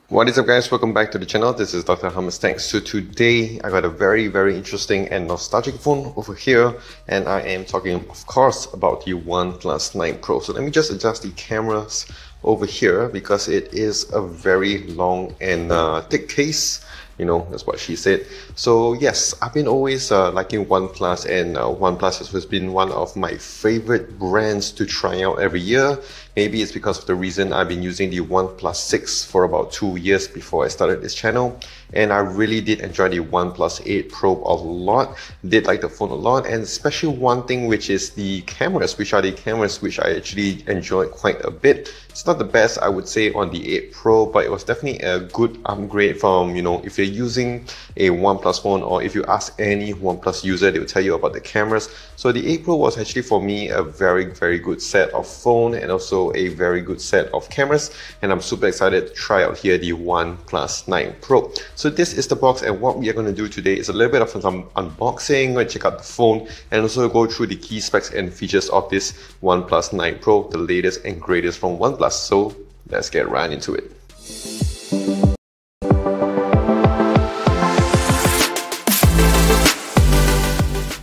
What is up, guys? Welcome back to the channel. This is Dr. Hummus. Thanks. So today I got a very interesting and nostalgic phone over here, and I am talking of course about the OnePlus 9 Pro. So let me just adjust the cameras over here because it is a very long and thick case. You know, that's what she said. So yes, I've been always liking OnePlus, and OnePlus has always been one of my favorite brands to try out every year. Maybe it's because of the reason I've been using the OnePlus 6 for about 2 years before I started this channel. And I really did enjoy the OnePlus 8 Pro a lot. Did like the phone a lot, and especially one thing, which is the cameras, which I actually enjoyed quite a bit. It's not the best, I would say, on the 8 Pro, but it was definitely a good upgrade from, you know, if you're using a OnePlus phone, or if you ask any OnePlus user, they will tell you about the cameras. So the 8 Pro was actually for me a very good set of phone, and also a very good set of cameras, and I'm super excited to try out here the OnePlus 9 Pro. So this is the box, and what we are going to do today is a little bit of some unboxing. We're going to check out the phone and also go through the key specs and features of this OnePlus 9 Pro, the latest and greatest from OnePlus. So let's get right into it.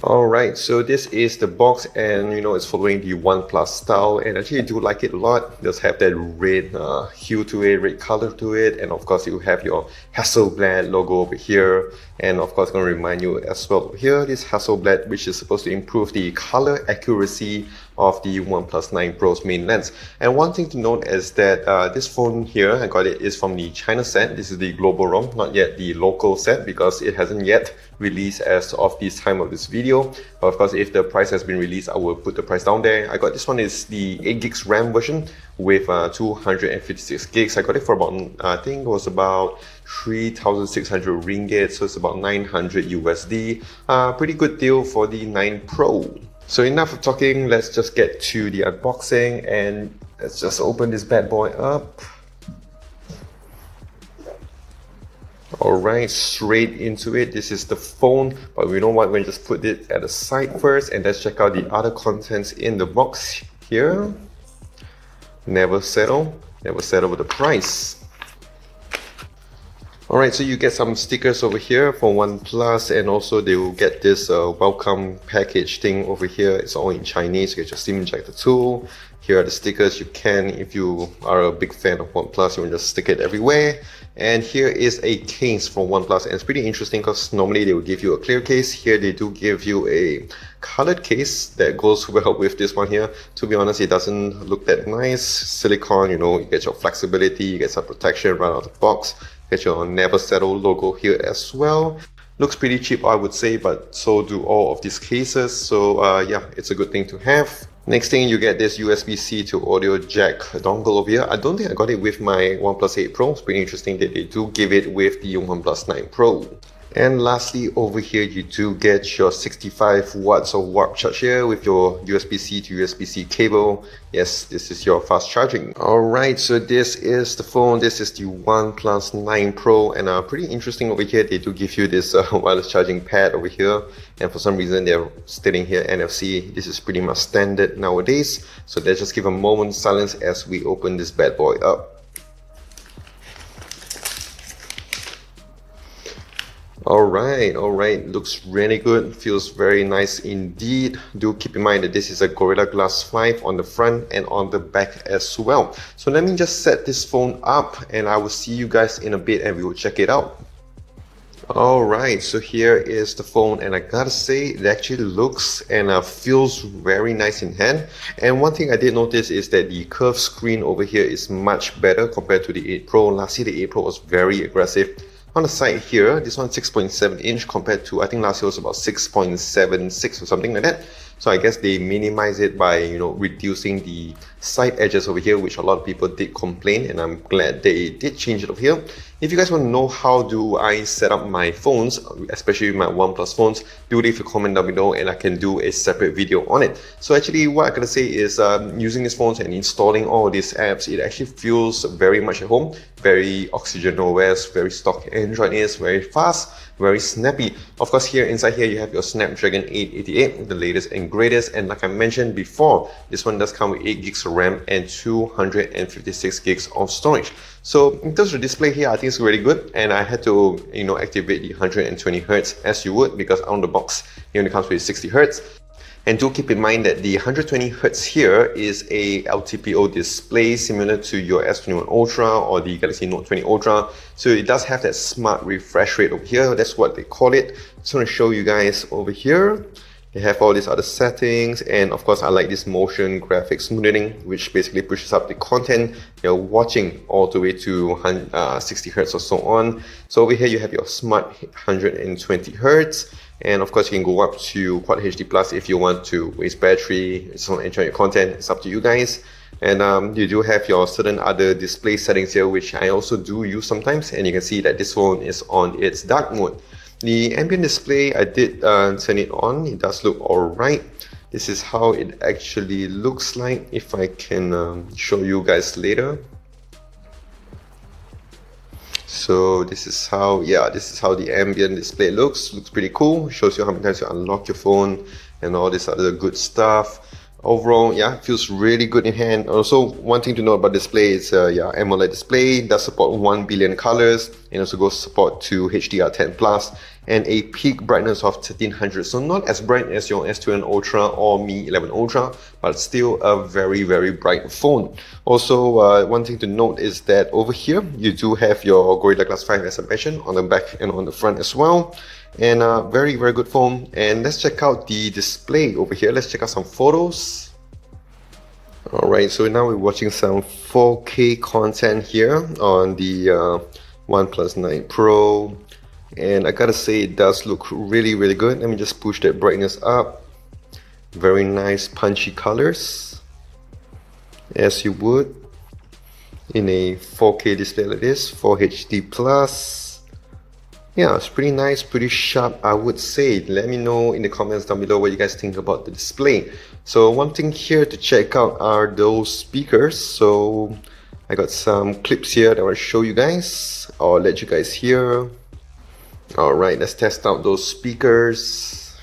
Alright, so this is the box, and you know, it's following the OnePlus style, and actually I do like it a lot. It does have that red hue to it, red color to it, and of course you have your Hasselblad logo over here, and of course I'm going to remind you as well over here, this Hasselblad, which is supposed to improve the color accuracy of the OnePlus 9 Pro's main lens. And one thing to note is that this phone here, I got it, is from the China set. This is the global ROM, not yet the local set, because it hasn't yet released as of this time of this video. But of course, if the price has been released, I will put the price down there. I got this one, is the 8 gigs RAM version with 256 gigs. I got it for about, I think it was about 3,600 ringgit, so it's about 900 USD. Pretty good deal for the 9 Pro. So enough of talking, let's just get to the unboxing, and let's just open this bad boy up. Alright, straight into it. This is the phone, but we know what, we'll just put it at the side first, and let's check out the other contents in the box here. Never settle with the price. Alright, so you get some stickers over here for OnePlus, and also they will get this welcome package thing over here. It's all in Chinese, you can just SIM inject the tool. Here are the stickers. You can, if you are a big fan of OnePlus, you can just stick it everywhere. And here is a case from OnePlus, and it's pretty interesting because normally they will give you a clear case. Here they do give you a colored case that goes well with this one here. To be honest, it doesn't look that nice. Silicone, you know, you get your flexibility, you get some protection right out of the box. Get your Never Settle logo here as well. Looks pretty cheap, I would say, but so do all of these cases. So yeah, it's a good thing to have. Next thing, you get this USB-C to audio jack dongle over here. I don't think I got it with my OnePlus 8 Pro. It's pretty interesting that they do give it with the OnePlus 9 Pro. And lastly, over here you do get your 65 watts of warp charge here with your USB-C to USB-C cable. Yes, this is your fast charging. Alright, so this is the phone. This is the OnePlus 9 Pro, and pretty interesting over here, they do give you this wireless charging pad over here, and for some reason they're stating here NFC. This is pretty much standard nowadays. So let's just give a moment's silence as we open this bad boy up. Alright, looks really good, feels very nice indeed. Do keep in mind that this is a Gorilla Glass 5 on the front and on the back as well. So let me just set this phone up, and I will see you guys in a bit, and we will check it out. Alright, so here is the phone, and I gotta say, it actually looks and feels very nice in hand. And one thing I did notice is that the curved screen over here is much better compared to the 8 Pro. Last year the 8 Pro was very aggressive. On the side here, this one's 6.7 inch compared to, I think last year was about 6.76 or something like that. So I guess they minimize it by, you know, reducing the side edges over here, which a lot of people did complain, and I'm glad they did change it over here. If you guys want to know how do I set up my phones, especially my OnePlus phones, do leave a comment down below and I can do a separate video on it. So actually what I'm going to say is using these phones and installing all these apps, it actually feels very much at home. Very Oxygen OS, very stock Android is, very fast, very snappy. Of course, here inside here you have your Snapdragon 888, the latest and greatest, and like I mentioned before, this one does come with 8 gigs of RAM and 256 gigs of storage. So in terms of display here, I think it's really good, and I had to activate the 120 Hz as you would, because on the box it only comes with 60 Hz. And do keep in mind that the 120 Hz here is a LTPO display similar to your S21 Ultra or the Galaxy Note 20 Ultra. So it does have that smart refresh rate over here. That's what they call it. Just want to show you guys over here. They have all these other settings, and of course I like this motion graphic smoothing, which basically pushes up the content you're watching all the way to 60 Hz or so on. So over here you have your smart 120 Hz. And of course you can go up to Quad HD Plus if you want to waste battery, just want to enjoy your content. It's up to you guys. And you do have your certain other display settings here, which I also do use sometimes, and you can see that this phone is on its dark mode. The ambient display, I did turn it on. It does look alright. This is how it actually looks like, if I can show you guys later. So this is how the ambient display looks pretty cool. Shows you how many times you unlock your phone and all this other good stuff. Overall, yeah, it feels really good in hand. Also, one thing to note about display is AMOLED display. It does support 1 billion colors, and also goes support to HDR10 Plus and a peak brightness of 1300. So not as bright as your S21 Ultra or Mi 11 Ultra, but still a very, very bright phone. Also, one thing to note is that over here you do have your Gorilla Glass 5, as I mentioned, on the back and on the front as well. And very, very good phone. And let's check out the display over here. Let's check out some photos. Alright, so now we're watching some 4K content here on the OnePlus 9 Pro. And I gotta say, it does look really, really good. Let me just push that brightness up. Very nice punchy colors, as you would in a 4K display like this, 4 HD Plus. Yeah, it's pretty nice, pretty sharp, I would say. Let me know in the comments down below what you guys think about the display. So one thing here to check out are those speakers. So I got some clips here that I want to show you guys, or let you guys hear. Alright, let's test out those speakers.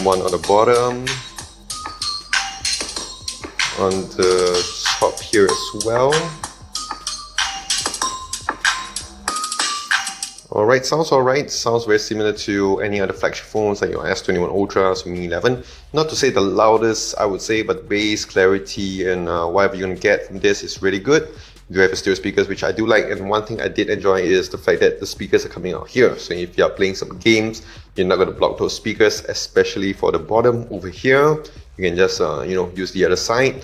One on the bottom, on the top here as well. Alright, sounds very similar to any other flagship phones like your S21 Ultra or Mi 11. Not to say the loudest, I would say, but bass, clarity, and whatever you're gonna get from this is really good. You do have a stereo speakers, which I do like, and one thing I did enjoy is the fact that the speakers are coming out here. So if you're playing some games, you're not gonna block those speakers, especially for the bottom over here. You can just use the other side.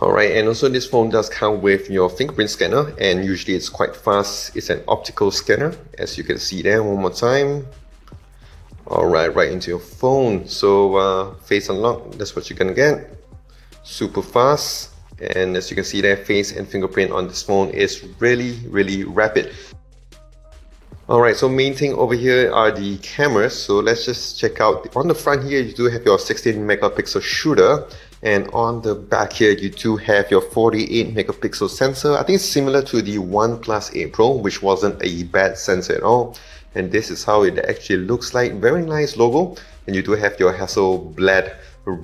Alright, and also this phone does come with your fingerprint scanner, and usually it's quite fast. It's an optical scanner, as you can see there. One more time. Alright, right into your phone. So face unlock, that's what you're gonna get. Super fast, and as you can see there, face and fingerprint on this phone is really, really rapid. Alright, so main thing over here are the cameras. So let's just check out. On the front here, you do have your 16 megapixel shooter. And on the back here, you do have your 48 megapixel sensor. I think it's similar to the OnePlus 8 Pro, which wasn't a bad sensor at all. And this is how it actually looks like. Very nice logo. And you do have your Hasselblad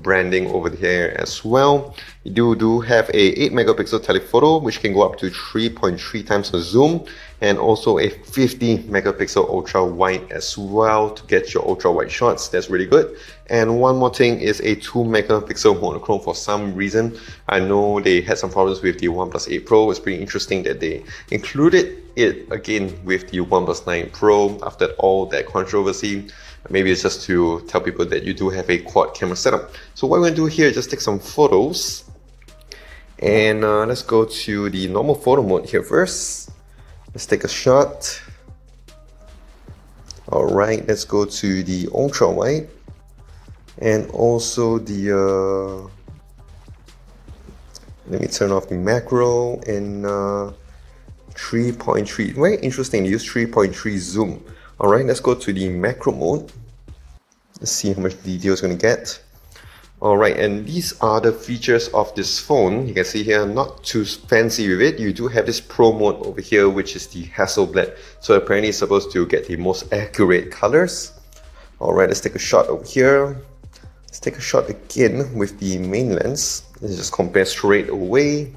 branding over here as well. You do have a 8 megapixel telephoto, which can go up to 3.3 times the zoom, and also a 50 megapixel ultra wide as well to get your ultra wide shots. That's really good. And one more thing is a 2 megapixel monochrome. For some reason, I know they had some problems with the OnePlus 8 Pro. It's pretty interesting that they included it again with the OnePlus 9 Pro after all that controversy. Maybe it's just to tell people that you do have a quad camera setup. So what we're going to do here is just take some photos. And let's go to the normal photo mode here first. Let's take a shot. Alright, let's go to the ultra wide. And also the let me turn off the macro and 3.3. Very interesting to use 3.3 zoom. Alright, let's go to the macro mode. Let's see how much detail it's going to get. Alright, and these are the features of this phone. You can see here, not too fancy with it. You do have this Pro mode over here, which is the Hasselblad. So apparently it's supposed to get the most accurate colors. Alright, let's take a shot over here. Let's take a shot again with the main lens. Let's just compare straight away.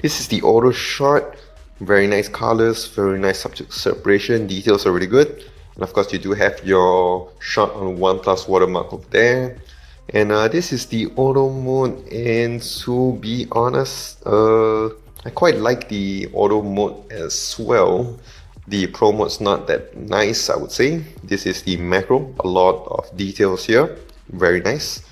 This is the auto shot. Very nice colors, very nice subject separation, details are really good. And of course you do have your shot on OnePlus watermark over there. And this is the auto mode, and to be honest, I quite like the auto mode as well. The Pro mode's not that nice, I would say. This is the macro, a lot of details here, very nice.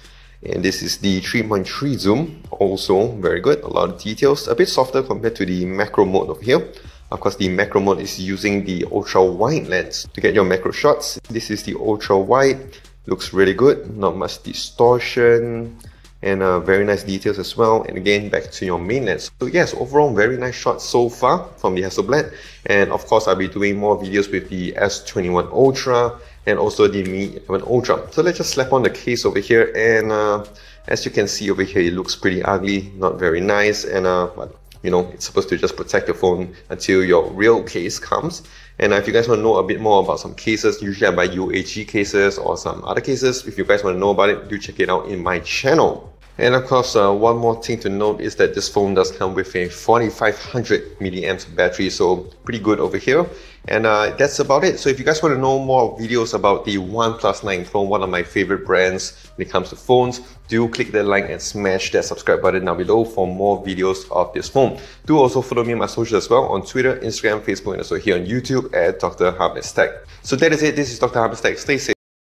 And this is the 3.3 zoom, also very good, a lot of details, a bit softer compared to the macro mode over here. Of course, the macro mode is using the ultra wide lens to get your macro shots. This is the ultra wide, looks really good, not much distortion, and very nice details as well. And again, back to your main lens. So yes, overall very nice shots so far from the Hasselblad. And of course, I'll be doing more videos with the S21 Ultra and also the Mi 11 Ultra. So let's just slap on the case over here, and as you can see over here, it looks pretty ugly, not very nice, and but you know, it's supposed to just protect your phone until your real case comes. And if you guys want to know a bit more about some cases, usually I buy UAG cases or some other cases. If you guys want to know about it, do check it out in my channel. And of course, one more thing to note is that this phone does come with a 4500 milliamps battery, so pretty good over here. And that's about it. So if you guys want to know more videos about the OnePlus 9 Pro, one of my favorite brands when it comes to phones, do click that like and smash that subscribe button down below for more videos of this phone. Do also follow me on my socials as well, on Twitter, Instagram, Facebook, and also here on YouTube at Dr. Harvest Tech. So that is it. This is Dr. Harvest Tech. Stay safe.